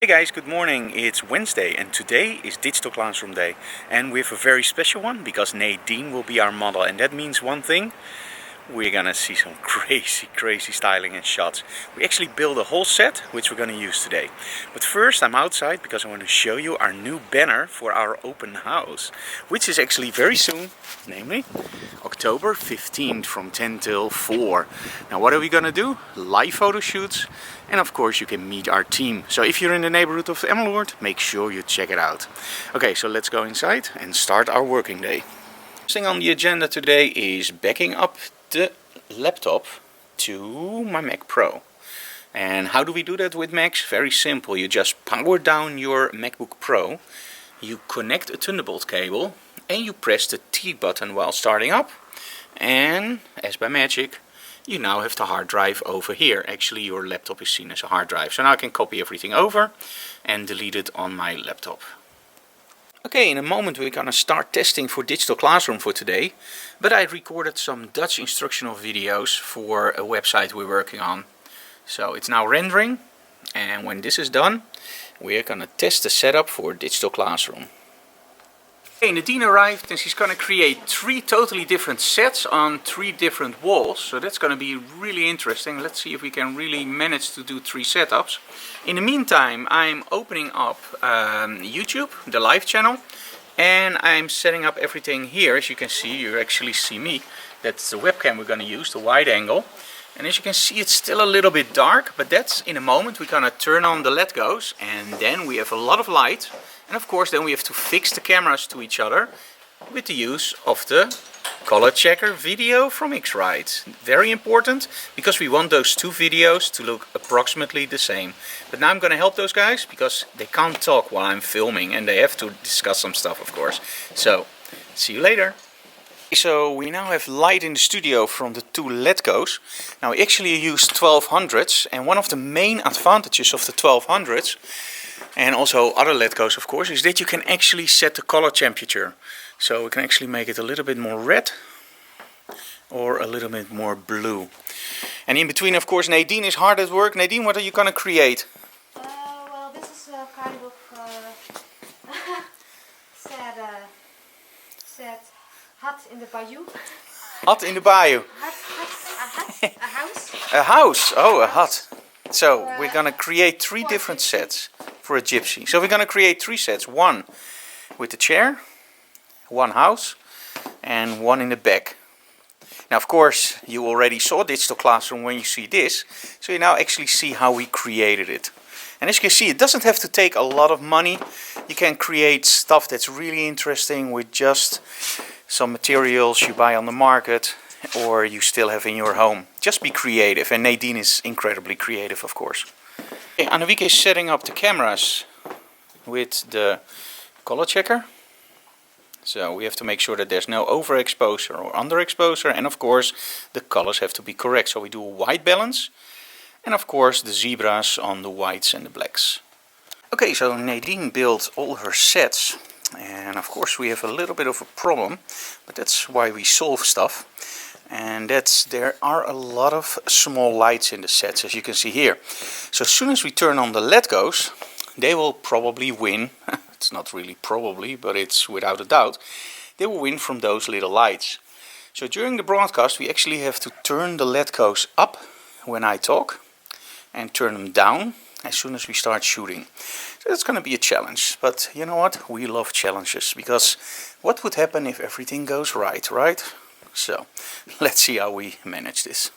Hey guys, good morning. It's Wednesday and today is Digital Classroom Day. And we have a very special one because Nadine will be our model. And that means one thing, we're gonna see some crazy styling and shots. We actually built a whole set which we're gonna use today. But first I'm outside because I want to show you our new banner for our open house, which is actually very soon, namely October 15th from 10 till 4. Now what are we gonna do? Live photo shoots, and of course you can meet our team. So if you're in the neighborhood of Emmeloord, make sure you check it out. Okay, so let's go inside and start our working day. First thing on the agenda today is backing up the laptop to my Mac Pro. And how do we do that with Macs? Very simple. You just power down your MacBook Pro, you connect a Thunderbolt cable, and you press the T button while starting up. And as by magic, you now have the hard drive over here. Actually, your laptop is seen as a hard drive. So now I can copy everything over and delete it on my laptop. Okay, in a moment we're gonna start testing for Digital Classroom for today, but I recorded some Dutch instructional videos for a website we're working on. So it's now rendering, and when this is done, we're gonna test the setup for Digital Classroom. Okay, Nadine arrived and she's gonna create 3 totally different sets on 3 different walls, so that's gonna be really interesting. Let's see if we can really manage to do 3 setups. In the meantime, I'm opening up YouTube, the live channel, and I'm setting up everything here. As you can see, you actually see me. That's the webcam we're gonna use, the wide angle. And as you can see, it's still a little bit dark, but that's in a moment. We're gonna turn on the LED goes, and then we have a lot of light. And of course then we have to fix the cameras to each other with the use of the color checker video from X-Rite. Very important because we want those 2 videos to look approximately the same. But now I'm going to help those guys because they can't talk while I'm filming and they have to discuss some stuff, of course. So see you later. So we now have light in the studio from the 2 LED goes. Now we actually use 1200s, and one of the main advantages of the 1200s and also other LED goes, of course, is that you can actually set the color temperature. So we can actually make it a little bit more red or a little bit more blue. And in between, of course, Nadine is hard at work. Nadine, what are you going to create? Well, this is kind of sad hut in the bayou. Hut in the bayou. A house. A house. Oh, a hut. So we're going to create 3 different sets for a gypsy. So we're going to create 3 sets. 1 with the chair, 1 house, and 1 in the back. Now, of course, you already saw Digital Classroom when you see this. So you now actually see how we created it. And as you can see, it doesn't have to take a lot of money. You can create stuff that's really interesting with just some materials you buy on the market or you still have in your home. Just be creative, and Nadine is incredibly creative, of course. Okay, Annemieke is setting up the cameras with the color checker. So we have to make sure that there's no overexposure or underexposure, and of course the colors have to be correct. So we do a white balance, and of course the zebras on the whites and the blacks. Okay, so Nadine built all her sets, and of course we have a little bit of a problem, but that's why we solve stuff. And there are a lot of small lights in the sets, as you can see here. So as soon as we turn on the LED goes, they will probably win. It's not really probably, but it's without a doubt. They will win from those little lights. So during the broadcast we actually have to turn the LED goes up when I talk and turn them down as soon as we start shooting. So that's going to be a challenge, but you know what? We love challenges, because what would happen if everything goes right? So let's see how we manage this.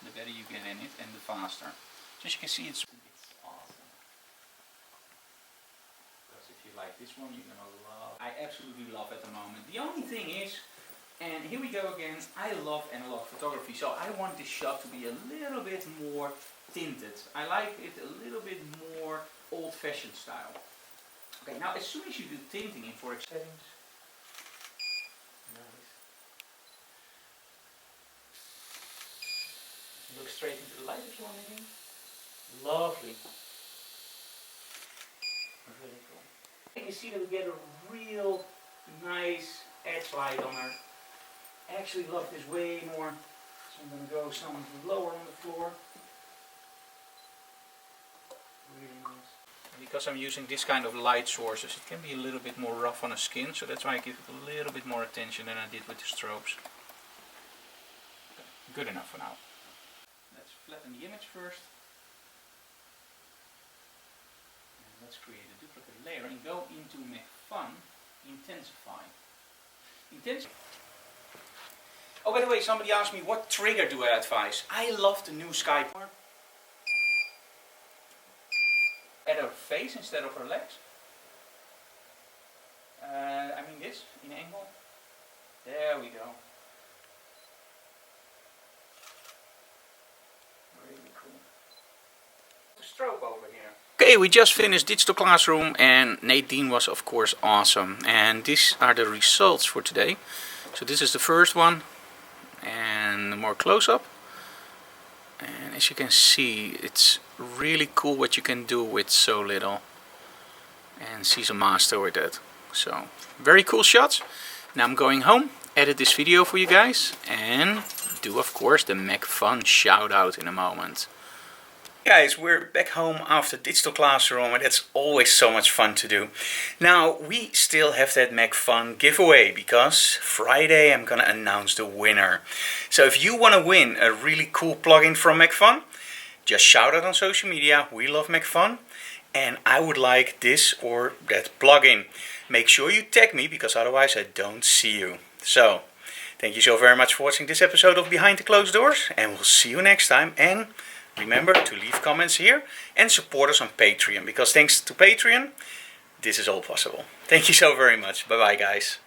The better you get in it and the faster. So as you can see, it's awesome. Because if you like this one, you're gonna love. I absolutely love at the moment. The only thing is, and here we go again, I love analog photography, so I want this shot to be a little bit more tinted. I like it a little bit more old-fashioned style. Okay, now as soon as you do tinting in forex settings, nice. Look straight into the light if you want anything. Lovely. Really cool. You can see that we get a real nice edge light on her. I actually love this way more. So I'm going to go somewhat lower on the floor. because I'm using this kind of light sources, it can be a little bit more rough on the skin, so that's why I give it a little bit more attention than I did with the strobes. Okay, good enough for now. Let's flatten the image first. And let's create a duplicate layer and go into Make Fun, Intensify. Oh, by the way, somebody asked me what trigger do I advise. I love the new Sky. At her face instead of her legs. I mean this, in angle. There we go. Really cool. The strobe over here. Okay, we just finished Digital Classroom and Nadine was of course awesome. And these are the results for today. So this is the first one. And more close-up. And as you can see, it's really cool what you can do with so little. And she's a master with it. So, very cool shots. Now I'm going home, edit this video for you guys, and do of course the Make Fun shout out in a moment. Guys, we're back home after Digital Classroom and it's always so much fun to do. Now, we still have that Make Fun giveaway because Friday I'm gonna announce the winner. So if you want to win a really cool plugin from Make Fun, just shout out on social media, we love Make Fun, and I would like this or that plugin. Make sure you tag me because otherwise I don't see you. So, thank you so very much for watching this episode of Behind the Closed Doors and we'll see you next time. And remember to leave comments here and support us on Patreon, because thanks to Patreon, this is all possible. Thank you so very much. Bye bye, guys.